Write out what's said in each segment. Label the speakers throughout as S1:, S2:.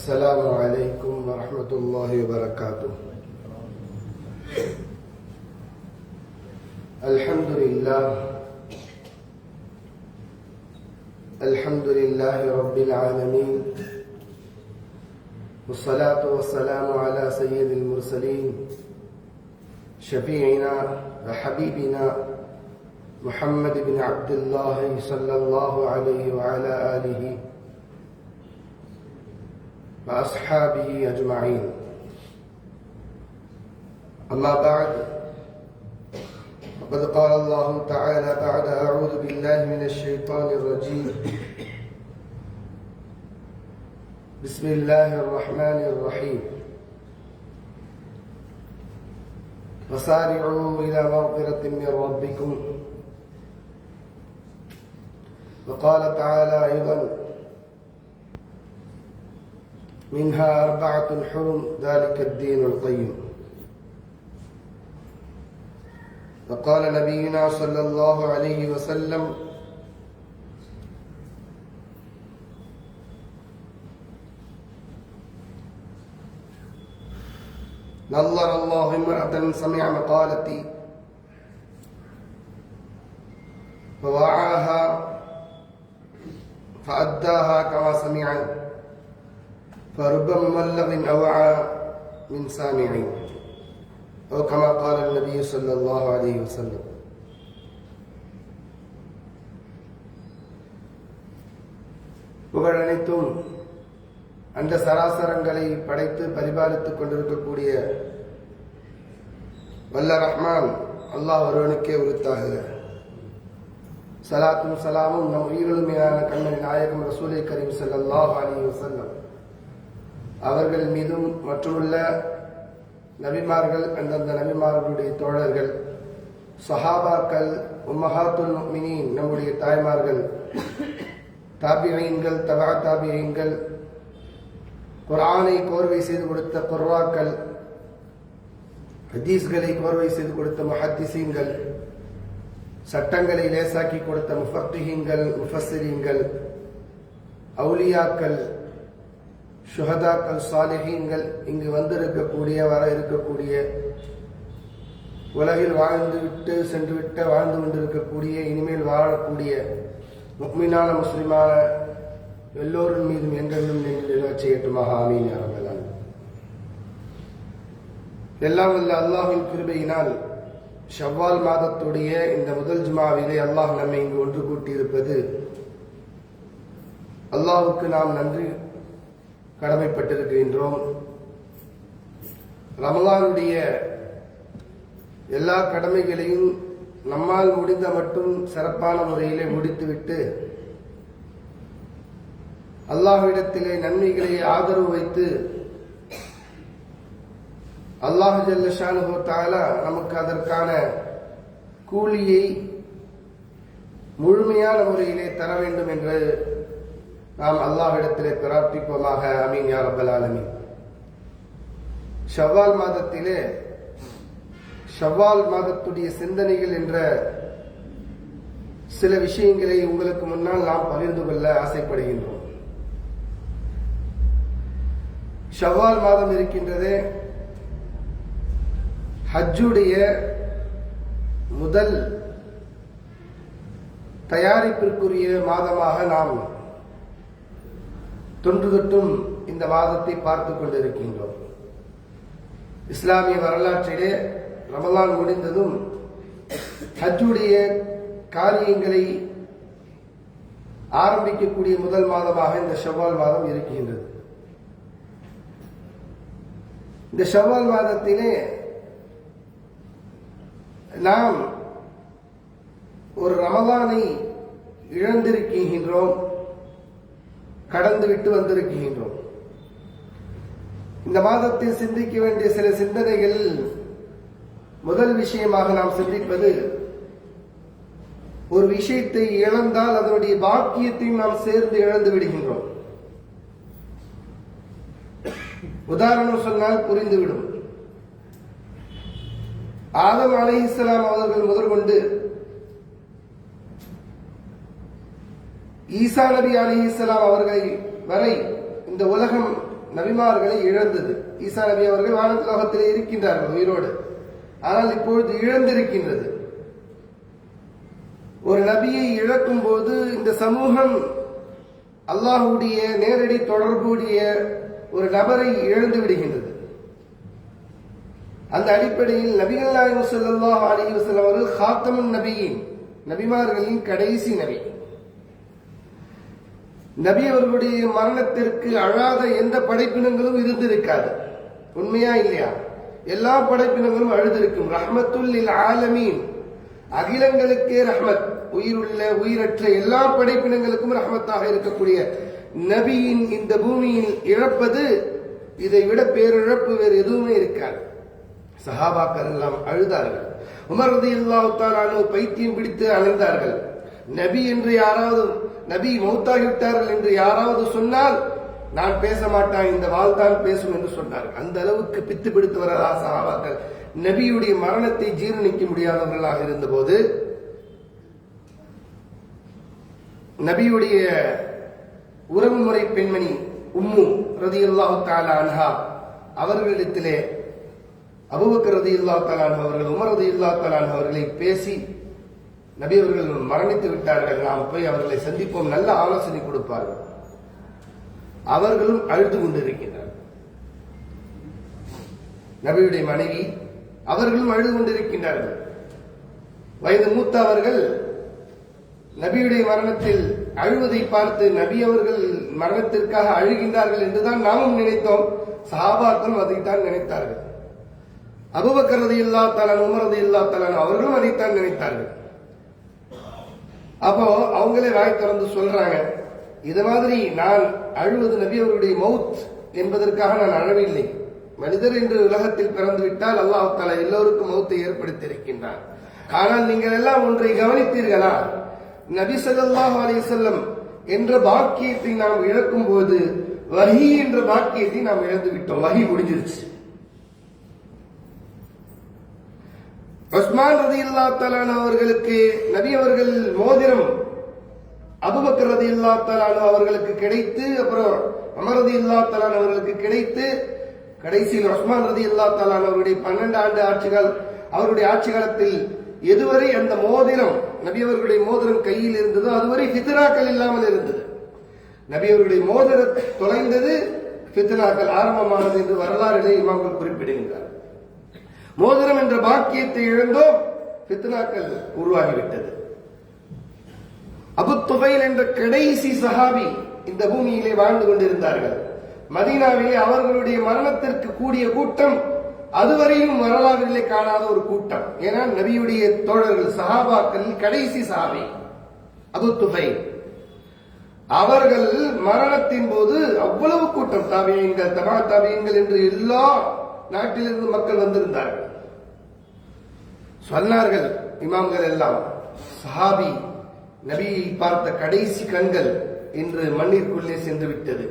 S1: السلام عليكم ورحمة الله وبركاته. الحمد لله رب العالمين، والصلاة والسلام على سيد المرسلين شفيعنا وحبيبنا محمد بن عبد الله صلى الله عليه وعلى آله وأصحابه أجمعين. أما بعد، فقد قال الله تعالى بعد أعوذ بالله من الشيطان الرجيم بسم الله الرحمن الرحيم وسارعوا إلى مغفرة من ربكم. وقال تعالى أيضا منها أربعة حرم ذلك الدين القيم. وقال نبينا صلى الله عليه وسلم نظر الله امرأة سمع مقالتي فوعاها فأداها كما سمع فرب مبلغ أوعى من سامع أو كما قال النبي صلى الله عليه وسلم. புகழனைத்தும் அந்த சராசரங்களை படைத்து பரிபாலித்துக் கொண்டிருக்கக்கூடிய வல்ல ரஹ்மான் அல்லாஹ் ஒருவனுக்கே உரித்தாக. சலாத்தும் சலாமும் நம் உயிரிலும் மேலான கண்மணி நாயகம் ரசூலை கரீம் ஸல்லல்லாஹு அலைஹி வஸல்லம் அவர்கள் மீதும் மற்றுமுள்ள நபிமார்கள், அந்தந்த நபிமார்களுடைய தோழர்கள், சஹாபாக்கள், உம்மஹாத்துல் முஃமினீன் நம்முடைய தாய்மார்கள், தாபிஈன்கள், தபா தாபிஈன்கள், குர்ஆனை கோர்வை செய்து கொடுத்த குர்ராக்கள், ஹதீஸ்களை கோர்வை செய்து கொடுத்த முஹத்திஸீன்கள், சட்டங்களை லேசாக்கி கொடுத்த முஃபக்கிஹீன்கள், முஃபஸ்ஸிரீன்கள், அவுலியாக்கள், ஷுஹதாக்கள், சாலிஹீன்கள், இங்கு வந்திருக்கக்கூடிய வர இருக்கக்கூடிய உலகில் வாழ்ந்துவிட்டு சென்றுவிட்டு வாழ்ந்து கொண்டிருக்கக்கூடிய இனிமேல் வாழக்கூடிய முஃமினான முஸ்லிமான எல்லோரின் மீதும் என்றென்றும் நீங்கள் செய்யட்டுமாக. ஆமீன் யா ரப்பல் ஆலமீன். எல்லாம் வல்ல அல்லாஹ்வின் கிருபையினால் ஷவ்வால் மாதத்துடைய இந்த முதல் ஜுமாவிலே அல்லாஹ் நம்மை இங்கு ஒன்று கூட்டியிருப்பது அல்லாஹ்வுக்கு நாம் நன்றி கடமைப்பட்டிருக்கின்றோம். ரமலானுடைய எல்லா கடமைகளையும் நம்மால் முடிந்த மட்டும் சிறப்பான முறையிலே முடித்துவிட்டு அல்லாஹ்விடத்திலே நன்மைகளை ஆதரவு வைத்து அல்லாஹ் ஜல்ல ஷானுஹு தஆலா நமக்கு அதற்கான கூலியை முழுமையான முறையிலே தர வேண்டும் என்று நாம் அல்லாஹ்விடத்திலே பிரார்த்திப்போமாக. ஆமீன் யா ரப்பல் ஆலமீன். ஷவ்வால் மாதத்திலே ஷவ்வால் மாதத்துடைய சிந்தனைகள் என்ற சில விஷயங்களை உங்களுக்கு முன்னால் நாம் பகிர்ந்து கொள்ள ஆசைப்படுகின்றோம். ஷவ்வால் மாதம் இருக்கின்றதே ஹஜ்ஜுடைய முதல் தயாரிப்பிற்குரிய மாதமாக நாம் தொன்று தொட்டும் இந்த மாதத்தை பார்த்துக் கொண்டிருக்கின்றோம். இஸ்லாமிய வரலாற்றிலே ரமலான் முடிந்ததும் ஹஜ்ஜுடைய காரியங்களை ஆரம்பிக்கக்கூடிய முதல் மாதமாக இந்த ஷவ்வால் மாதம் இருக்கின்றது. இந்த ஷவ்வால் மாதத்திலே நாம் ஒரு ரமலானை இழந்திருக்கின்றோம், கடந்து விட்டு வந்திருக்கின்றோம். இந்த மாதத்தில் சிந்திக்க வேண்டிய சில சிந்தனைகள், முதல் விஷயமாக நாம் சிந்திப்பது, ஒரு விஷயத்தை இழந்தால் அதனுடைய பாக்கியத்தையும் நாம் சேர்ந்து இழந்து விடுகின்றோம். உதாரணம் சொன்னால் புரிந்துவிடும். ஆதம் அலைஹிஸ்ஸலாம் அவர்கள் முதற்கொண்டு ஈசா நபி அலைஹிஸ்ஸலாம் அவர்கள் வரை இந்த உலகம் நபிமார்களை இழந்தது. ஈசா நபி அவர்கள் வானலோகத்திலே இருக்கின்றார்கள் உயிரோடு, ஆனால் இப்பொழுது இழந்திருக்கின்றது. ஒரு நபியை இழக்கும் போது இந்த சமூகம் அல்லாஹ்வுடைய நேரடி தொடர்புடைய ஒரு நபரை இழந்து விடுகின்றது. அந்த அடிப்படையில் நபிகள் நாயகம் ஸல்லல்லாஹு அலைஹி வஸல்லம் அவர்கள் காத்தமுன் நபியின், நபிமார்களின் கடைசி நபி. நபி அவர்களுடைய மரணத்திற்கு அழாத எந்த படைப்பினங்களும் இருந்திருக்காது. உண்மையா இல்லையா? எல்லா படைப்பினங்களும் அழுதிருக்கும். ரஹ்மத்துல் லில் ஆலமீன், அகிலங்களுக்கே ரஹ்மத், உயிருள்ள உயிரற்ற எல்லா படைப்பினங்களுக்கும் ரஹ்மத்தாக இருக்கக்கூடிய நபியின் இந்த பூமியில் இழப்பது, இதை விட பேரிழப்பு வேறு எதுவுமே இருக்காது. சஹாபாக்கள் எல்லாம் அழுதார்கள். உமர் ரலியல்லாஹு தஆலா அன்ஹு பைத்தியம் பிடித்து அழுந்தார்கள். நபி என்று யாராவது, நபி மௌத்தாகிவிட்டார்கள் என்று யாராவது சொன்னால் நான் பேச மாட்டான், இந்த வாள் தான் பேசும் என்று சொன்னார்கள். அந்த அளவுக்கு பித்து பிடித்து வரதா சஹாபாக்கள் நபியுடைய மரணத்தை ஜீரணிக்க முடியாதவர்களாக இருந்தபோது, நபியுடைய உறவுமுறை பெண்மணி உம்மு ரலியல்லாஹு தஆலா அன்ஹா அவர்களிடத்திலே அபூபக்கர் ரலியல்லாஹு தஆலா அன்ஹு அவர்கள் உமர் ரலியல்லாஹு தஆலா அன்ஹு அவர்களை பேசி, நபி அவர்கள் மரணித்து விட்டார்கள், நாம் போய் அவர்களை சந்திப்போம், நல்ல ஆலோசனை கொடுப்பார்கள். அவர்களும் அழுது கொண்டிருக்கின்றனர். நபியுடைய மனைவி அவர்களும் அழுது கொண்டிருக்கின்றார்கள். வயது மூத்த அவர்கள் நபியுடைய மரணத்தில் அழுவதை பார்த்து நபி அவர்கள் மரணத்திற்காக அழுகின்றார்கள் என்றுதான் நாமும் நினைத்தோம். சஹாபாக்களும் அதைத்தான் நினைத்தார்கள். அபூபக்கர் ரலியல்லாஹு தஆலா, உமர் ரலியல்லாஹு தஆலா அவர்களும் அதைத்தான் நினைத்தார்கள். அப்போ அவங்களே வாய் திறந்து சொல்றாங்க, இது மாதிரி நான் அழுவது நபி அவருடைய மவுத் என்பதற்காக நான் அழவில்லை. மனிதர் என்று உலகத்தில் பிறந்து விட்டால் அல்லாஹ் தஆலா எல்லோருக்கும் மவுத்தை ஏற்படுத்தி இருக்கின்றான். ஆனால் நீங்கள் எல்லாம் ஒன்றை கவனித்தீர்களா? நபி ஸல்லல்லாஹு அலைஹி வஸல்லம் என்ற பாக்கியத்தை நாம் இழக்கும் போது வஹி என்ற பாக்கியத்தை நாம் இழந்து விட்டோம். வஹி முடிஞ்சிருச்சு. உஸ்மான் ரலியல்லாஹு தஆலா அவர்களுக்கு நபி அவர்கள் மோதிரம் அபூபக்கர் ரலியல்லாஹு தஆலா அவர்களுக்கு கிடைத்து, அப்புறம் உமர் ரலியல்லாஹு தஆலா அவர்களுக்கு கிடைத்து, கடைசியில் உஸ்மான் ரலியல்லாஹு தஆலா அவருடைய 12 ஆண்டு ஆட்சிகள், அவருடைய ஆட்சி காலத்தில் எதுவரை அந்த மோதிரம் நபி அவர்களுடைய மோதிரம் கையில் இருந்ததோ அதுவரை ஃபித்னாக்கள் இல்லாமல் இருந்தது. நபி அவர்களுடைய மோதிரம் தொலைந்தது, ஃபித்னாக்கள் ஆரம்பமானது என்று வரலாறிலே இமாம்கள் குறிப்பிடுகின்றார். மோதிரம் என்ற பாக்கியத்தை இழந்தோம், ஃபித்னாக்கள் உருவாகிவிட்டது. அபு துபைல் என்ற கடைசி சஹாபி இந்த பூமியிலே வாழ்ந்து கொண்டிருந்தார்கள். மதீனாவிலே அவர்களுடைய மரணத்திற்கு கூடிய கூட்டம் அதுவரையும் வரலாற்றிலே காணாத ஒரு கூட்டம். ஏன்னா நபியுடைய தோழர்கள் சஹாபாக்கள் கடைசி சஹாபி அபு துபைல். அவர்கள் மரணத்தின் போது அவ்வளவு கூட்டம், தாபியீன்கள், தபா தாபியீன்கள் என்று எல்லா நாட்டிலிருந்து மக்கள் வந்திருந்தார்கள். சொன்னார்கள் இமாம்கள் எல்லாம், சஹாபி நபியை பார்த்த கடைசி கண்கள் இன்று மண்ணிற்குள்ளே சென்று விட்டது.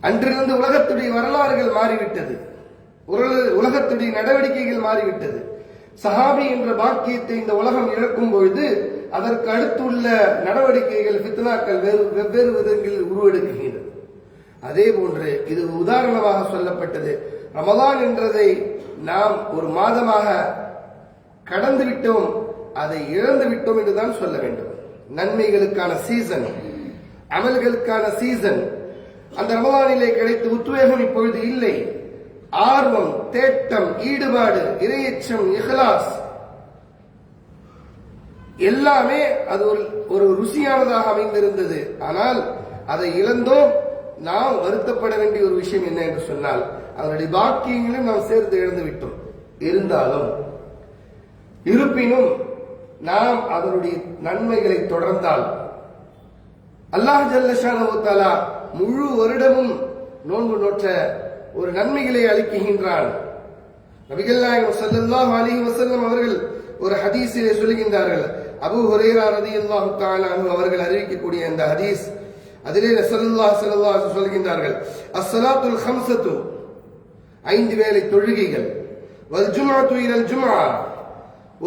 S1: அன்றிலிருந்து உலகத்துடைய வரலாறுகள் மாறிவிட்டது, உலகத்துடைய நடவடிக்கைகள் மாறிவிட்டது. சஹாபி என்ற பாக்கியத்தை இந்த உலகம் இழக்கும் பொழுது அதற்கு அடுத்துள்ள நடவடிக்கைகள், ஃபித்னாக்கள் வெவ்வேறு விதங்களில் உருவெடுக்கின்றன. அதே போன்று இது உதாரணமாக சொல்லப்பட்டது. ரமலான் என்றதை நாம் ஒரு மாதமாக கடந்து விட்டோம், அதை இழந்து விட்டோம் என்றுதான் சொல்ல வேண்டும். நன்மைகளுக்கான சீசன், அமல்களுக்கான சீசன் அந்த ரமலானிலே கிடைத்த உத்வேகம் இப்பொழுது இல்லை. ஆர்வம், தேட்டம், ஈடுபாடு, இறையச்சம், இஹ்லாஸ் எல்லாமே அது ஒரு ருசியானதாக அமைந்திருந்தது. ஆனால் அதை இழந்தோம். நாம் வருத்தப்பட வேண்டிய ஒரு விஷயம் என்ன என்று சொன்னால், அதனுடைய பாக்கியங்களையும் நாம் சேர்த்து இழந்து விட்டோம். இருப்பினும் நாம் அதனுடைய நன்மைகளை தொடர்ந்தால் அல்லாஹ் ஜல்ல ஷானஹு தஆலா முழு வருடமும் நோன்பு நோற்ற ஒரு நன்மைகளை அளிக்கின்றான். நபிகள் நாயகம் ஸல்லல்லாஹு அலைஹி வஸல்லம் அவர்கள் ஒரு ஹதீஸிலே சொல்கின்றார்கள். அபூ ஹுரைரா ரலியல்லாஹு தஆலா அன்ஹு அவர்கள் அறிவிக்கக்கூடிய அந்த ஹதீஸ், அதிலே ரசூலுல்லாஹி ஸல்லல்லாஹு அலைஹி வஸல்லம் சொல்கின்றார்கள், அஸ்ஸலாத்துல் ஹம்ஸத்து, 5 வேளை தொழுகைகள், வல் ஜும்அத்து இலல் ஜும்ஆ,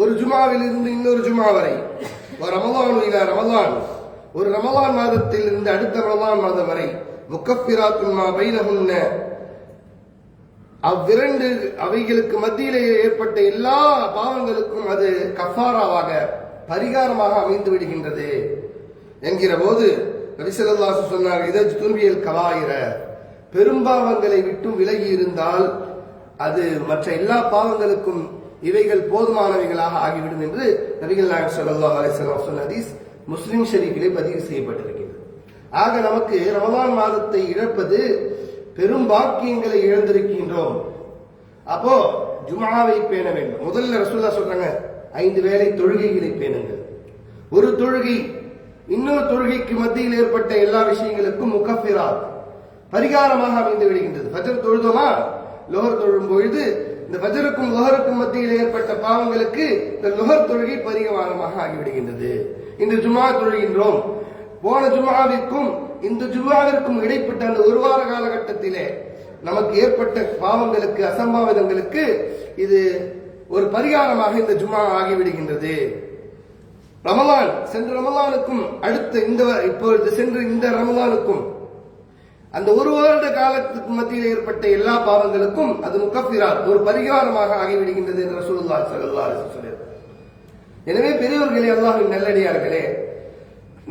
S1: ஒரு ஜும்ஆவில் இருந்து இன்னொரு ஜும்ஆ வரை, வ ரமலானு இலா ரமலான், ஒரு ரமலான் மாதத்தில் இருந்து அடுத்த ரமலான் மாதம் வரை, முகஃபிராத்துன் மா பைனஹுன்ன, அவ்விரண்டு அவைகளுக்கு மத்தியிலே ஏற்பட்ட எல்லா பாவங்களுக்கும் அது கஃபாராவாக பரிகாரமாக அமைந்து விடுகின்றது என்கிற போது நபி ஸல்லல்லாஹு அலைஹி வஸல்லம் சொன்னார், இதஜ் துன்பியல் கவாயிர, பெரும்பாவங்களை விட்டும் விலகி இருந்தால் அது மற்ற எல்லா பாவங்களுக்கும் இவைகள் போதுமானவைகளாக ஆகிவிடும் என்று நபிகள் நாயகம் ஸல்லல்லாஹு அலைஹி வஸல்லம் சொன்ன ஹதீஸ் முஸ்லிம் ஷரீஃபிலே பதிவு செய்யப்பட்டிருக்கிறது. ஆக நமக்கு ரமலான் மாதத்தை இழப்பது பெரும் பாக்கியங்களை இழந்திருக்கின்றோம். அப்போ ஜும்ஆவை பேண வேண்டும். முதல்ல ரசூலுல்லாஹ் சொல்றாங்க, 5 வேளை தொழுகைகளை பேணுங்கள். ஒரு தொழுகை இன்னொரு தொழுகைக்கு மத்தியில் ஏற்பட்ட எல்லா விஷயங்களுக்கும் முகஃபிராத், பரிகாரமாக அமைந்து விடுகின்றது. ஃபஜ்ர் தொழுதோமா, லோஹர் தொழும் பொழுது இந்த ஃபஜ்ருக்கும் லோஹருக்கும் மத்தியில் ஏற்பட்ட பாவங்களுக்கு இந்த லோஹர் தொழுகை பரிகாரமாக ஆகிவிடுகின்றது. இந்த ஜும்ஆ தொழுகின்றோம், போன ஜும்ஆவிற்கும் இந்த ஜும்ஆவிற்கும் இடைப்பட்ட அந்த ஒரு வார காலகட்டத்திலே நமக்கு ஏற்பட்ட பாவங்களுக்கு, அசம்பாவிதங்களுக்கு இது ஒரு பரிகாரமாக இந்த ஜும்ஆ ஆகிவிடுகின்றது. ரமலான், சென்ற ரமலானுக்கும் அடுத்த இப்பொழுது சென்ற இந்த ரமலானுக்கும் அந்த ஒரு வருட காலத்துக்கு மத்தியில் ஏற்பட்ட எல்லா பாவங்களுக்கும் அது முகஃபிராத், ஒரு பரிகாரமாக ஆகிவிடுகின்றது என்று ரசூலுல்லாஹி ஸல்லல்லாஹு அலைஹி வஸல்லம். எனவே பெரியவர்களே, அல்லாஹ்வின் நல்லடியார்களே,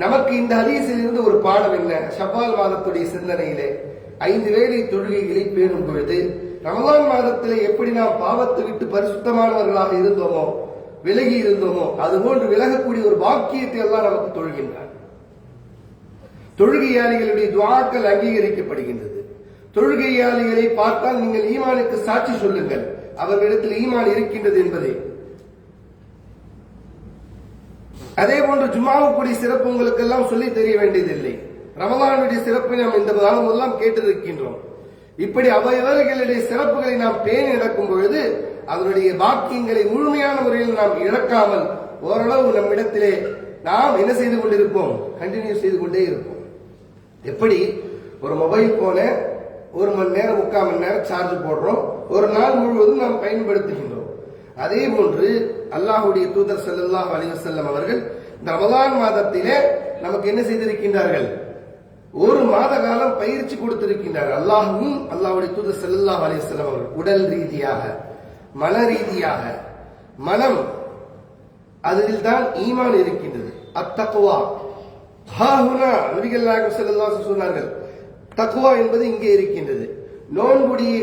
S1: நமக்கு இந்த ஹதீஸில் இருந்து ஒரு பாடம் என்ன? ஷவ்வால் மாதத்துடைய சிந்தனையிலே 5 வேளை தொழுகைகளை பேணும் பொழுது ரமலான் மாதத்திலே எப்படி நாம் பாவத்தை விட்டு பரிசுத்தமானவர்களாக இருந்தோமோ, விலகி இருந்தோமோ, அதுபோன்று விலகக்கூடிய ஒரு பாக்கியத்தை எல்லாம் நமக்கு தொழுகின்றார். தொழுகையாளிகளுடைய துஆக்கள் அங்கீகரிக்கப்படுகின்றது. தொழுகையாளிகளை பார்த்தால் நீங்கள் ஈமானுக்கு சாட்சி சொல்லுங்கள், அவர்களிடத்தில் ஈமான் இருக்கின்றது என்பதை. அதே போன்று ஜும்ஆவுக்குரிய சிறப்பு உங்களுக்கு எல்லாம் சொல்லி தெரிய வேண்டியதில்லை. ரமலானுடைய சிறப்பை நாம் இந்த காலமெல்லாம் கேட்டிருக்கின்றோம். இப்படி அவையவர்களுடைய சிறப்புகளை நாம் பேணி நடக்கும் பொழுது அதனுடைய பாக்கியங்களை முழுமையான முறையில் நாம் இழக்காமல் ஓரளவு நம்மிடத்திலே நாம் என்ன செய்து கொண்டிருப்போம், கண்டினியூ செய்து கொண்டே இருப்போம். எப்படி ஒரு மொபைல் போனை 1 மணி நேரம் 3/4 மணி நேரம் சார்ஜ் போடுறோம், ஒரு நாள் முழுவதும் நாம் பயன்படுத்துகின்றோம். அதே போன்று அல்லாஹ்வுடைய தூதர் ஸல்லல்லாஹு அலைஹி வஸல்லம் அவர்கள் இந்த ரமலான் மாதத்திலே நமக்கு என்ன செய்திருக்கின்றார்கள்? ஒரு மாத காலம் பயிற்சி கொடுத்திருக்கின்றார்கள். அல்லாஹ்வும் அல்லாஹ்வுடைய தூதர் ஸல்லல்லாஹு அலைஹி வஸல்லம் அவர்கள் உடல் ரீதியாக, மன ரீதியாக, மனம் அதில் தான் ஈமான் இருக்கின்றது. அத்தக்வா ஹாஹுனா, நபிகள் நாயகம் ஸல்லல்லாஹு அலைஹி வஸல்லம் சொன்னார்கள், தக்வா என்பது இங்கே இருக்கின்றது. நோன்புடைய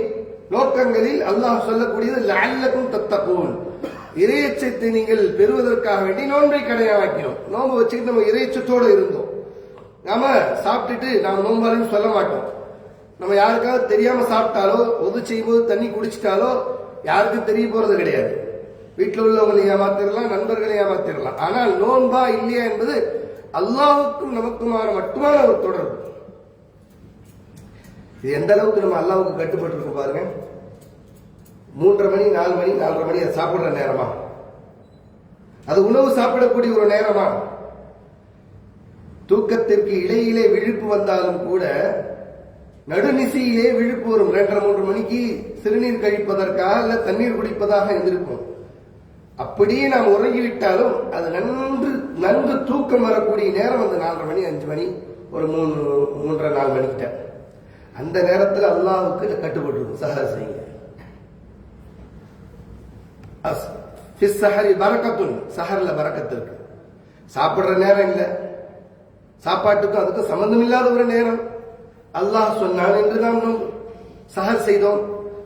S1: நோக்கங்களில் அல்லாஹ் சொல்லக்கூடியது லஅல்லக்கும் தத்தகூன், இறையச்சத்தை நீங்கள் பெறுவதற்காக வேண்டி நோன்பை கடையாக்கினோம். நோன்பு வச்சுக்கிட்டு நம்ம இறையச்சத்தோடு இருந்தோம். நாம சாப்பிட்டுட்டு நாம் நோம்பாளின்னு சொல்ல மாட்டோம். நம்ம யாருக்காவது தெரியாம சாப்பிட்டாலோ, ஒது செய்யும்போது தண்ணி குடிச்சிட்டாலோ யாருக்கும் தெரிய போறது கிடையாது. வீட்டில் உள்ளவங்களை ஏமாத்திரலாம், நண்பர்களை ஏமாத்திரலாம். ஆனால் நோன்பா இல்லையா என்பது அல்லாஹுக்கும் நமக்குமான மட்டுமான ஒரு தொடர்பு. இது எந்த அளவுக்கு நம்ம அல்லாஹ்வுக்கு கட்டுப்பட்டு இருக்கோம் பாருங்க. 3:30 மணி 4 மணி 4:30 மணி அது சாப்பிடுற நேரமா? அது உணவு சாப்பிடக்கூடிய ஒரு நேரமா? தூக்கத்திற்கு இடையிலே விழிப்பு வந்தாலும் கூட நடுநிசையிலே விழிப்பு வரும். 2:30 3 மணிக்கு சிறுநீர் கழிப்பதற்காக அல்ல தண்ணீர் குடிப்பதாக இருந்திருக்கும். அப்படியே நாம் உறங்கிவிட்டாலும் அது நன்கு தூக்கம் வரக்கூடிய நேரம் அந்த 4:30 மணி 5 மணி ஒரு 3:30 4 மணிக்கிட்ட. அந்த நேரத்தில் அல்லாஹ்வுக்கு கட்டுப்பட்டு சஹர் செய்யுங்க. சஹர்ல பரக்கத்து இருக்கு. சாப்பிடுற நேரம் இல்ல, சாப்பாட்டுக்கும் அதுக்கும் சம்பந்தம் இல்லாத ஒரு நேரம். அல்லாஹ் சொன்னான் என்று நாம் சஹர் செய்தோம்.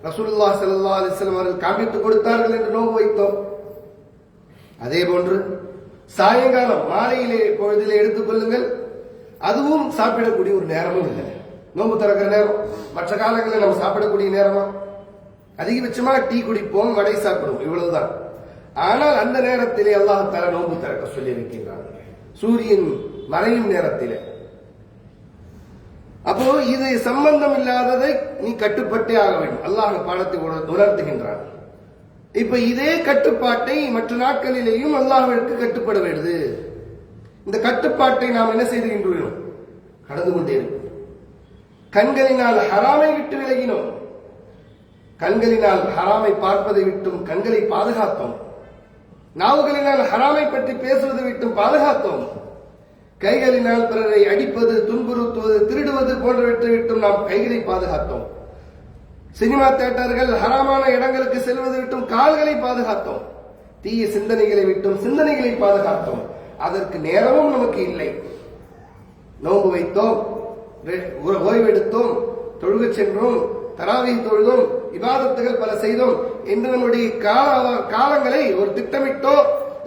S1: ரசூலுல்லாஹி ஸல்லல்லாஹு அலைஹி வஸல்லம் அவர்கள் காண்பித்துக் கொடுத்தார்கள் என்று நோன்பு வைத்தோம். அதே போன்று சாயங்காலம் மாலையிலே பொழுதிலே எடுத்துக் கொள்ளுங்கள், அதுவும் சாப்பிடக்கூடிய ஒரு நேரமும் இல்லை. நோன்பு திறக்கிற நேரம் மற்ற காலங்களில் நம்ம சாப்பிடக்கூடிய நேரமா? அதிகபட்சமா டீ குடிப்போம், வடை சாப்பிடுவோம், இவ்வளவுதான். ஆனால் அந்த நேரத்திலே அல்லாஹ் தஆலா நோன்பு திறக்க சொல்லி இருக்கின்றான், சூரியன் மறையும் நேரத்திலே. அப்போ இது சம்பந்தம் இல்லாததை நீ கட்டுப்பட்டே ஆக வேண்டும். அல்லாஹ் பாடத்தை உணர்த்துகின்றான். இப்ப இதே கட்டுப்பாட்டை மற்ற நாட்களிலேயும் அல்லாஹ்விற்கு கட்டுப்பட வேண்டுது. இந்த கட்டுப்பாட்டை நாம் என்ன செய்துகின்றோம்? கடந்து கொண்டே இருக்கும். கண்களினால் ஹராமை விட்டு விலகினோம், கண்களினால் ஹராமை பார்ப்பதை விட்டும் கண்களை பாதுகாத்தோம், நாவுகளினால் ஹராமை பற்றி பேசுவதை விட்டும் பாதுகாத்தோம், கைகளினால் பிறரை அடிப்பது, துன்புறுத்துவது, திருடுவது போன்றவற்றை விட்டும் நாம் கைகளை பாதுகாத்தோம். சினிமா தியேட்டர்கள், ஹராமான இடங்களுக்கு செல்வதை விட்டும் கால்களை பாதுகாத்தோம். தீய சிந்தனைகளை விட்டும் சிந்தனைகளை பாதுகாத்தோம். அதற்கு நேரமும் நமக்கு இல்லை. நோன்பு வைத்தோம், ஓய்வெடுத்தோம், தொழுக சென்றோம், தராவி தொழுதோம், இபாதத்துகள் பல செய்தோம் என்று நம்முடைய காலங்களை ஒரு திட்டமிட்டோ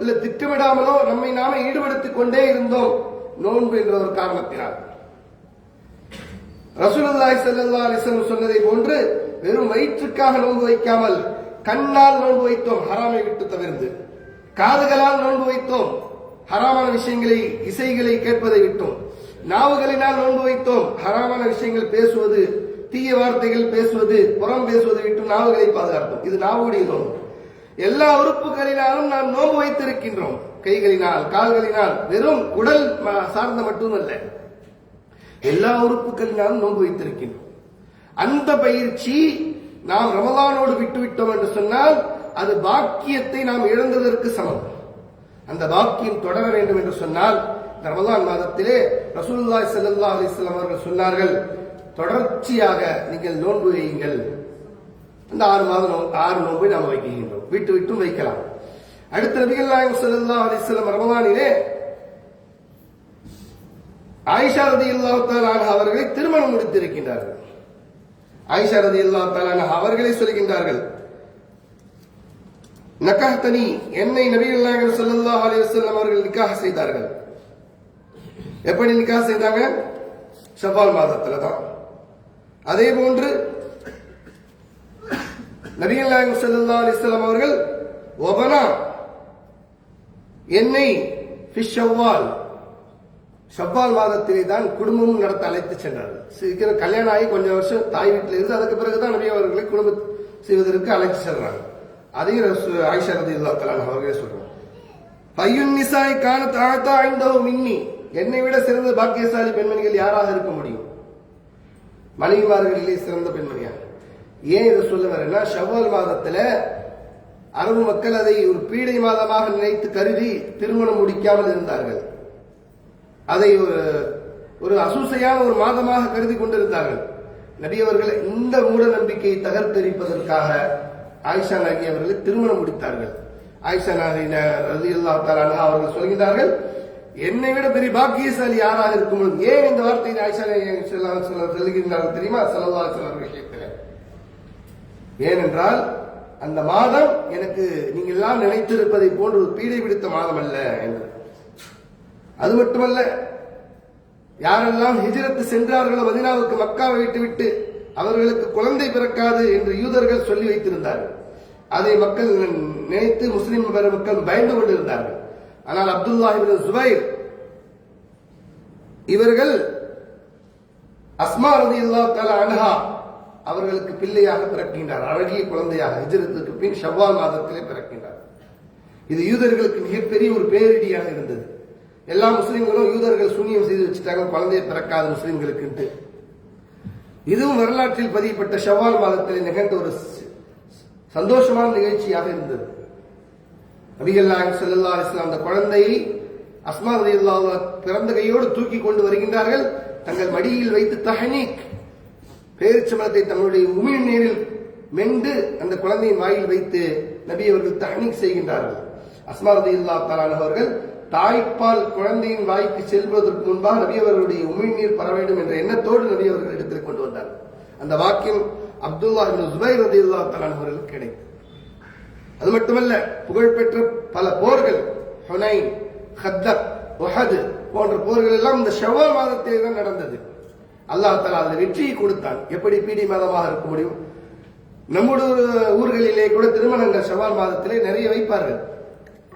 S1: இல்ல திட்டமிடாமலோ நம்மை நாம ஈடுபடுத்திக் கொண்டே இருந்தோம் நோன்பு என்ற ஒரு காரணத்தினால். ரசூலுல்லாஹி ஸல்லல்லாஹு அலைஹி வஸல்லம் சொன்னதை போன்று வெறும் வயிற்றுக்காக நோன்பு வைக்காமல் கண்ணால் நோன்பு வைத்தோம், ஹராமை விட்டு தவிர்த்து, காதுகளால் நோன்பு வைத்தோம், ஹராமான விஷயங்களை இசைகளை கேட்பதை விட்டோம், நாவுகளினால் நோன்பு வைத்தோம், ஹராமான விஷயங்கள் பேசுவது, தீய வார்த்தைகள் பேசுவது, புறம் பேசுவதை விட்டு நாவுகளை பாதுகாத்தோம். இது நாவுடைய நோன்பு. எல்லா உறுப்புகளினாலும் நாம் நோன்பு வைத்திருக்கின்றோம், கைகளினால், கால்களினால், வெறும் உடல் சார்ந்த மட்டுமல்ல, எல்லா உறுப்புகளினாலும் நோன்பு வைத்திருக்கின்றோம். அந்த பயிற்சி நாம் ரமலானோடு விட்டுவிட்டோம் என்று சொன்னால் அது பாக்கியத்தை நாம் இழந்ததற்கு சமம். அந்த பாக்கியம் தொடர வேண்டும் என்று சொன்னால் ரமலான் மாதத்திலே ரசூலுல்லாஹி ஸல்லல்லாஹு அலைஹி வஸல்லம் அவர்கள் சொன்னார்கள், தொடர்ச்சியாக நீங்கள் நோன்பு வையுங்கள். அந்த 6 நோன்பை நாம் வைக்கின்றோம், விட்டு விட்டும் வைக்கலாம். அடுத்த நபிகள் நாயகம் ஸல்லல்லாஹு அலைஹி வஸல்லம் ரமலானிலே ஆயிஷா ரலியல்லாஹு தஆலா அன்ஹா அவர்களை திருமணம் முடித்திருக்கின்றார்கள். ஆயிஷா ரலியல்லாஹு தஆலா அன்ஹா அவர்களே சொல்கின்றார்கள், நகஹ்தனி, என்னை நபிகள் நாயகம் ஸல்லல்லாஹு அலைஹி வஸல்லம் அவர்கள் நிக்காஹ் செய்தார்கள். எப்படி நிக்காஹ் செய்தாங்க? ஷவ்வால் மாதத்துல தான். அதே போன்று நபிகள் நாயகம் ஸல்லல்லாஹு அலைஹி வஸல்லம் அவர்கள் வபனா, என்னை ஃபி ஷவ்வால், ஷவ்வால் மாதத்திலே தான் குடும்பமும் நடத்த அழைத்து சென்றார்கள். சீக்கிரம் கல்யாணம் ஆகி கொஞ்சம் வருஷம் தாய் வீட்டில் இருந்து அதுக்கு பிறகுதான் நபி அவர்களை குடும்பம் செய்வதற்கு அழைத்து செல்றாங்க. அதையும் ஆயிஷா ரலியல்லாஹு தஆலா அவர்களே சொல்றாங்க. பையுன் நிசாய் கானத் ஆதா இன்தஹு மின்னி, என்னை விட சிறந்த பாக்கியசாலி பெண்மணிகள் யாராக இருக்க முடியும்? மனைவிமார்களிலே சிறந்த பெண்மணியாக. ஏன் இதை சொல்ல வரேன்னா, ஷவ்வால் மாதத்துல அரபு மக்கள் அதை ஒரு பீடை மாதமாக நினைத்து கருதி திருமணம் முடிக்காமல் இருந்தார்கள். அதை ஒரு அசூசையான ஒரு மாதமாக கருதி கொண்டிருந்தார்கள். நபி அவர்கள் இந்த மூட நம்பிக்கையை தகர்த்தெரிப்பதற்காக ஆயிஷா நாயகி அவர்களை திருமணம் முடித்தார்கள். ஆயிஷா நாயகி ரலியல்லாஹு தஆலா அன்ஹா அவர்கள் சொல்கிறார்கள், என்னை விட பெரிய பாக்கியசாலி யாராக இருக்கும்? ஏன் இந்த வார்த்தையை ஆயிஷா நாயகி சொல்லுகின்றார்கள் தெரியுமா? ஸல்லல்லாஹு அலைஹி வஸல்லம் விஷயத்தில். ஏனென்றால் அந்த மாதம் எனக்கு நீங்கள் எல்லாம் நினைத்திருப்பதை போன்று ஒரு பீடை பிடித்த மாதம் அல்ல என்று. அது மட்டுமல்ல, யாரெல்லாம் ஹிஜ்ரத் சென்றார்களோ மதீனாவுக்கு, மக்காவை விட்டுவிட்டு அவர்களுக்கு குழந்தை பிறக்காது என்று யூதர்கள் சொல்லி வைத்திருந்தார்கள். அதை மக்கள் நினைத்து முஸ்லிம் மக்கள் பயந்து கொண்டிருந்தார்கள். ஆனால் அப்துல்லாஹ் இப்னு ஜுபைர் இவர்கள் அஸ்மா ரலியல்லாஹு தஆலா அன்ஹா அவர்களுக்கு பிள்ளையாக பிறக்கின்றார், அழகிய குழந்தையாக ஹிஜ்ரத்துக்கு பின் ஷவ்வால் மாதத்திலே பிறக்கின்றார். இது யூதர்களுக்கு மிகப்பெரிய ஒரு பேரிடியாக இருந்தது. எல்லா முஸ்லிம்களும் யூதர்கள் சூனியம் செய்து வச்சுட்டாங்க குழந்தையை பிறக்காத முஸ்லிம்களுக்கு. இதுவும் வரலாற்றில் பதியப்பட்ட ஷவ்வால் மாதத்தில் நிகழ்ந்த ஒரு சந்தோஷமான நிகழ்ச்சியாக இருந்தது. நபிகள் நாயகம் ஸல்லல்லாஹு அலைஹி வஸல்லம் அந்த குழந்தையை அஸ்மா ரலியல்லாஹு பிறந்த கையோடு தூக்கி கொண்டு வருகின்றார்கள். தங்கள் மடியில் வைத்து தஹ்னீக், பேரிச்சம்பழத்தை தங்களுடைய உமிழ் நீரில் மென்று அந்த குழந்தையின் வாயில் வைத்து நபி அவர்கள் தஹ்னீக் செய்கின்றார்கள். அஸ்மா ரலியல்லாஹு தஆலா அவர்கள் தாய்ப்பால் குழந்தையின் வாய்க்கு செல்வதற்கு முன்பாக நபி அவர்களுடைய உமிழ்நீர் பெற வேண்டும் என்ற எண்ணத்தோடு நபி அவர்கள் எடுத்துக் கொண்டு வந்தார். அந்த வாக்கியம் அப்துல்லாஹ் இப்னு ஜுபைர் ரலியல்லாஹு தஆலா அவர்களுக்கு கிடைத்தது. அது மட்டுமல்ல, புகழ்பெற்ற பல போர்கள், ஹுனைன், கத்தப், உஹது போன்ற போர்கள் எல்லாம் இந்த ஷவ்வால் மாதத்திலே தான் நடந்தது. அல்லாஹ் தஆலா அதில் வெற்றியை கொடுத்தான். எப்படி பீடி மாதமாக இருக்க முடியும்? நம்முடைய ஊர்களிலே கூட திருமணங்கள் ஷவ்வால் மாதத்திலே நிறைய வைப்பார்கள்.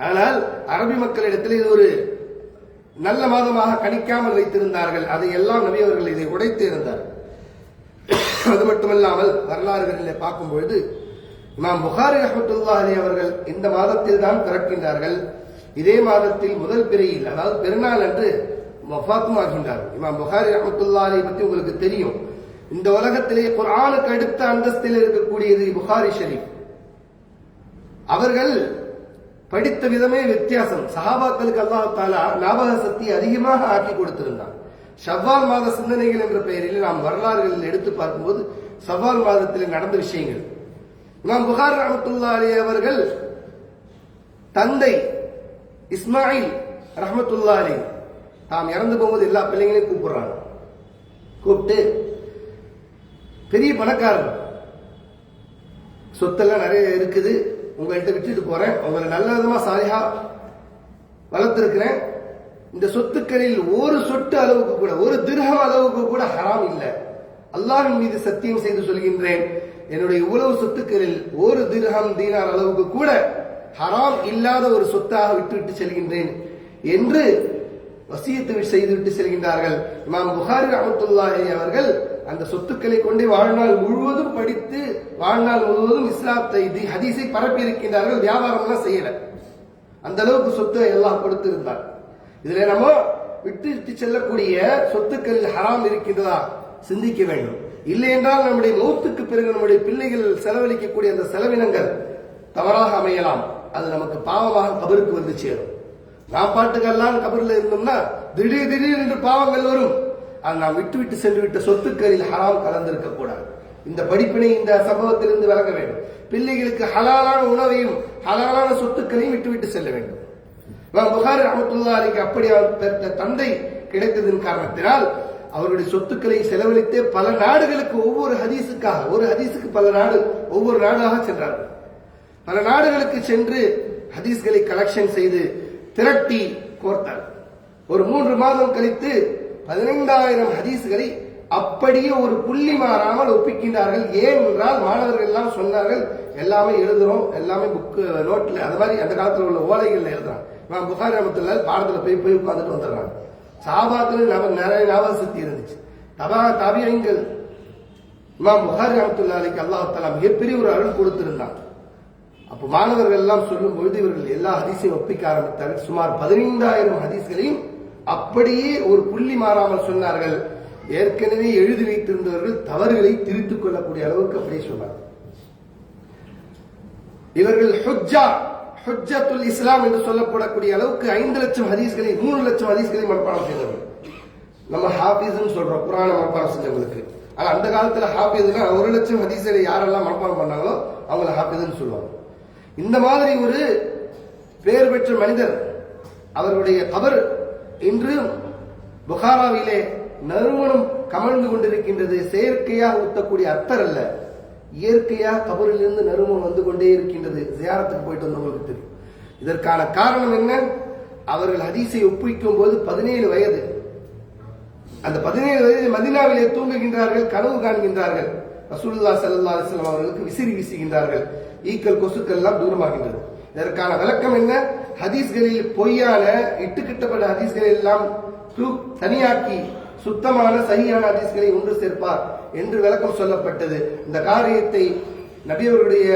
S1: ஆனால் அரபி மக்களிடத்தில் இது ஒரு நல்ல மாதமாக கணிக்காமல் வைத்திருந்தார்கள். அதை எல்லாம் நபி அவர்கள் இதை உடைத்து இருந்தார். அது மட்டுமல்லாமல் வரலாறுகளிலே பார்க்கும் பொழுது இமாம் புகாரி ரஹ்மத்துல்லாஹி அலைஹி அவர்கள் இந்த மாதத்தில் தான் பிறக்கின்றார்கள். இதே மாதத்தில் முதல் பிறையில், அதாவது பெருநாள் அன்று வஃபாத்தும் ஆகின்றார்கள். இமாம் புகாரி ரஹ்மத்துல்லாஹி அலைஹி பற்றி உங்களுக்கு தெரியும். இந்த உலகத்திலே குர்ஆனுக்கு அடுத்த அந்தஸ்தில் இருக்கக்கூடியது புகாரி ஷரீஃப். அவர்கள் படித்த விதமே வித்தியாசம். சஹாபாக்களுக்கு அல்லாஹ் தஆலா ஞாபக சக்தி அதிகமாக ஆக்கி கொடுத்திருந்தார். ஷவ்வால் மாத சிந்தனைகள் என்ற பெயரில் நாம் வரலாறுகளில் எடுத்து பார்க்கும்போது ஷவ்வால் மாதத்தில் நடந்த விஷயங்கள். இமாம் புகாரி ரஹ்மத்துல்லாஹி அலைஹி அவர்கள் தந்தை இஸ்மாயில் ரஹ்மத்துல்லாஹி அலைஹி தாம் இறந்து போகும்போது எல்லா பிள்ளைங்களையும் கூப்பிடுறாங்க. கூப்பிட்டு, பெரிய பணக்காரர், சொத்தெல்லாம் நிறைய இருக்குது, உங்கள்கிட்ட விட்டுட்டு போறேன், உங்களை நல்ல விதமா சாலிஹா வளர்த்திருக்கிறேன், இந்த சொத்துக்களில் ஒரு சொட்டு அளவுக்கு கூட, ஒரு திர்ஹம் அளவுக்கு கூட ஹராம் இல்லை, அல்லாஹ்வின் மீது சத்தியம் செய்து சொல்கின்றேன், என்னுடைய இவ்வளவு சொத்துக்களில் ஒரு திர்ஹம் தீனார் அளவுக்கு கூட ஹராம் இல்லாத ஒரு சொத்தாக விட்டுவிட்டு செல்கின்றேன் என்று வசியத்து செய்துவிட்டு செல்கின்றார்கள். இமாம் புகாரி ரஹ்மத்துல்லாஹி அவர்கள் அந்த சொத்துக்களை கொண்டு வாழ்நாள் முழுவதும் படித்து வாழ்நாள் முழுவதும் இஸ்லாத்தை ஹதீஸை பரப்பி இருக்கின்றார்கள். வியாபாரம் எல்லாம் செய்யல, அந்த அளவுக்கு சொத்து எல்லாம் கொடுத்திருந்தார். இதுல நம்ம விட்டு செல்லக்கூடிய சொத்துக்களில் ஹராம் இருக்கின்றதா சிந்திக்க வேண்டும். இல்லை என்றால் நம்முடைய மௌத்துக்கு பிறகு நம்முடைய பிள்ளைகள் செலவழிக்கக்கூடிய அந்த செலவினங்கள் தவறாக அமையலாம். அது நமக்கு பாவமாக கபருக்கு வந்து சேரும். நாம் பாட்டுக்கெல்லாம் கபரில் இருந்தோம்னா திடீர் என்று பாவங்கள் வரும். அது நாம் விட்டு சென்று விட்ட சொத்துக்களில் ஹராம் கலந்திருக்க கூடாது. இந்த படிப்பினை இந்த சம்பவத்திலிருந்து விளங்க வேண்டும். பிள்ளைகளுக்கு ஹலாலான உணவையும் ஹலாலான சொத்துக்களையும் விட்டு செல்ல வேண்டும். புகாரி ரஹ்மத்துல்லாஹி அலைஹி அப்படி பெற்ற தந்தை கிடைத்ததன் காரணத்தினால் அவருடைய சொத்துக்களை செலவழித்து பல நாடுகளுக்கு ஒவ்வொரு ஹதீஸுக்காக, ஒரு ஹதீஸுக்கு பல நாடு, ஒவ்வொரு நாடாக சென்றார்கள். பல நாடுகளுக்கு சென்று ஹதீஸ்களை கலெக்ஷன் செய்து திரட்டி கோர்த்தார். ஒரு 3 மாதம் கழித்து 15,000 ஹதீஸ்களை அப்படியே ஒரு புள்ளி மாறாமல் ஒப்பிக்கின்றார்கள். ஏன் என்றால் மாணவர்கள் எல்லாம் சொன்னார்கள், எல்லாமே எழுதுறோம், எல்லாமே புக்கு நோட்ல, அது மாதிரி அந்த காலத்தில் உள்ள ஓலைகள்ல எழுதுறாங்க. நான் புகாரி ரஹ்மத்துல்லாஹி பாடத்துல போய் உட்கார்ந்துட்டு வந்துடுறாங்க. சஹாபாக்கள் நிறைய ஞாபக சக்தி இருந்துச்சு. தாபியீன்கள் இமாம் புகாரி ரஹ்மத்துல்லாஹி அலைஹி அல்லாஹ் தஆலா மிகப்பெரிய ஒரு அருள் கொடுத்திருந்தார். அப்போ மாணவர்கள் எல்லாம் சொல்லும் பொழுது இவர்கள் எல்லா ஹதீஸையும் ஒப்பிக்க ஆரம்பித்தார்கள். சுமார் 15,000 ஹதீஸ்களையும் அப்படியே ஒரு புள்ளி மாறாமல் சொன்னார்கள். ஏற்கனவே எழுதி வைத்திருந்தவர்கள் தவறுகளை திருத்திக் கொள்ளக்கூடிய அளவுக்கு அப்படியே சொன்னார்கள். இவர்கள் ஹுஜ்ஜத்துல் இஸ்லாம் என்று சொல்லப்படக்கூடிய அளவுக்கு 5 லட்சம் ஹதீஸ்களை, 3 லட்சம் ஹதீஸ்களை மனப்பாடம் செய்தவர்கள். நம்ம ஹாஃபிஸ்ன்னு சொல்றோம் குர்ஆனை மனப்பாடம் செஞ்சவங்களுக்கு. ஆனா அந்த காலத்துல ஹாஃபிஸ்னா 1 லட்சம் ஹதீஸ்களை யாரெல்லாம் மனப்பாடம் பண்ணாங்களோ அவங்களை ஹாஃபிஸ்ன்னு சொல்லுவாங்க. இந்த மாதிரி ஒரு பெயர் பெற்ற மனிதர், அவருடைய கபர் இன்று புகாராவிலே நறுமணம் கமழ்ந்து கொண்டிருக்கின்றது. செயற்கையாக ஊத்தக்கூடிய அத்தர் அல்ல, இயற்கையாக கபரிலிருந்து நறுமணம் வந்து கொண்டே இருக்கின்றது. ஜியாரத்துக்கு போயிட்டு வந்தவங்களுக்கு தெரியும். இதற்கான காரணம் என்ன? அவர்கள் ஹதீஸை ஒப்பிக்கும் போது 17 வயது. அந்த 17 வயதில் மதீனாவிலே தூங்குகின்றார்கள், கனவு காண்கின்றார்கள். ரசூலுல்லாஹி ஸல்லல்லாஹு அலைஹி வஸல்லம் அவர்களுக்கு விசிறி வீசுகின்றார்கள். ஈக்கள் கொசுக்கள் எல்லாம் தூரமாகின்றது. இதற்கான விளக்கம் என்ன? ஹதீஸ்களில் பொய்யான இட்டுக்கிட்டப்பட்ட ஹதீஸ்களை எல்லாம் தனியாக்கி சுத்தமான சரியான ஹதீஸ்களை ஒன்று சேர்ப்பார் என்று விளக்கம் சொல்லப்பட்டது. இந்த காரியத்தை நபியவர்களுடைய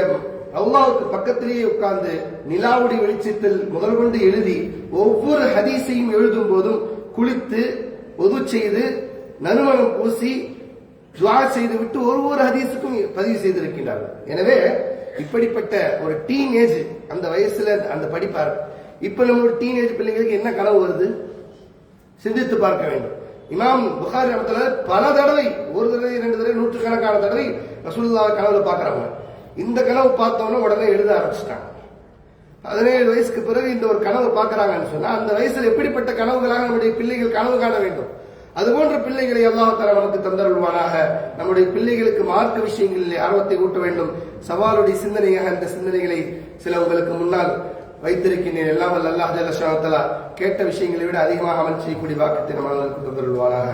S1: அல்லாஹ்வுக்கு பக்கத்திலேயே உட்கார்ந்து நிலாவுடைய வெளிச்சத்தில் முதல் கொண்டு எழுதி ஒவ்வொரு ஹதீஸையும் எழுதும் போதும் குளித்து ஒது செய்து நறுமணம் பூசி துஆ செய்து விட்டு ஒவ்வொரு ஹதீஸுக்கும் பதிவு செய்திருக்கிறார்கள். எனவே இப்படிப்பட்ட ஒரு டீனேஜ், அந்த வயசுல அந்த படிப்பார். இப்ப நம்ம ஒரு டீனேஜ் பிள்ளைங்களுக்கு என்ன கனவு வருது சிந்தித்து பார்க்க வேண்டும். இமாம் புகாரி ரஹ்மத்துல்லாஹி பல தடவை, ஒரு தடவை 2 தடவை நூற்றுக்கணக்கான தடவை ரசூலுல்லாஹ் கனவுல பாக்குறாங்க. இந்த கனவு பார்த்தோம்னா உடனே எழுத ஆரம்பிச்சிட்டாங்க. 17 வயசுக்கு பிறகு இந்த ஒரு கனவு பாக்குறாங்கன்னு சொன்னா அந்த வயசுல எப்படிப்பட்ட கனவுகளாக நம்முடைய பிள்ளைகள் கனவு காண வேண்டும். அதுபோன்ற பிள்ளைகளை அல்லாஹ் தஆலா நமக்கு தந்தருள்வானாக. நம்முடைய பிள்ளைகளுக்கு மார்க்க விஷயங்களில் ஆர்வத்தை ஊட்ட வேண்டும். சவாலுடைய சிந்தனையாக இந்த சிந்தனைகளை சில உங்களுக்கு முன்னால் வைத்திருக்கின்றேன். எல்லாம் அல்லாஹ் ஜல்ல ஷானஹு கேட்ட விஷயங்களை விட அதிகமாக அமல் செய்யக்கூடிய வாக்கத்தை நம்மளுக்கு தந்தருள்வானாக.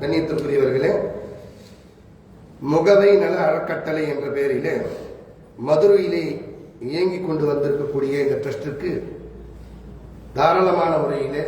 S1: கண்ணியத்திற்குரியவர்களே, முகவை நல அறக்கட்டளை என்ற பெயரிலே மதுரையிலே இயங்கிக் கொண்டு வந்திருக்கக்கூடிய இந்த ட்ரஸ்டிற்கு தாராளமான முறையிலே